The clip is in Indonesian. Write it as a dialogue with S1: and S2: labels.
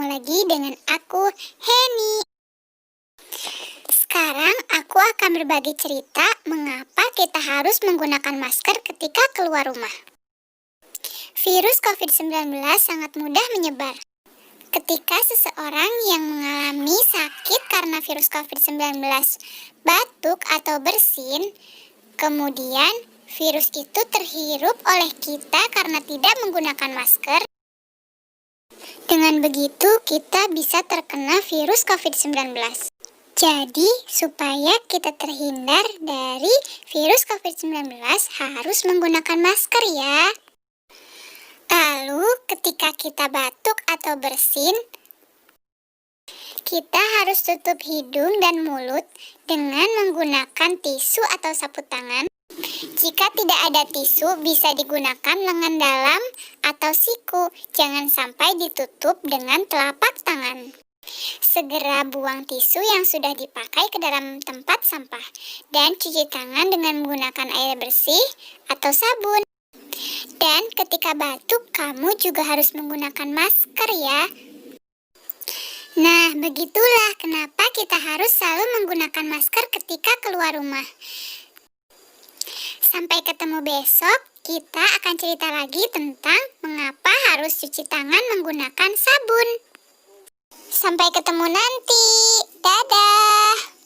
S1: Ketemu lagi dengan aku, Heni. Sekarang aku akan berbagi cerita mengapa kita harus menggunakan masker ketika keluar rumah. Virus COVID-19 sangat mudah menyebar. Ketika seseorang yang mengalami sakit karena virus COVID-19 batuk atau bersin, kemudian virus itu terhirup oleh kita karena tidak menggunakan masker. Dengan begitu, kita bisa terkena virus COVID-19. Jadi, supaya kita terhindar dari virus COVID-19, harus menggunakan masker ya. Lalu, ketika kita batuk atau bersin, kita harus tutup hidung dan mulut dengan menggunakan tisu atau sapu tangan. Jika tidak ada tisu, bisa digunakan lengan dalam atau siku. Jangan sampai ditutup dengan telapak tangan. Segera buang tisu yang sudah dipakai ke dalam tempat sampah dan cuci tangan dengan menggunakan air bersih atau sabun. Dan ketika batuk, kamu juga harus menggunakan masker ya. Nah, begitulah kenapa kita harus selalu menggunakan masker ketika keluar rumah. Sampai ketemu besok, kita akan cerita lagi tentang mengapa harus cuci tangan menggunakan sabun. Sampai ketemu nanti. Dadah.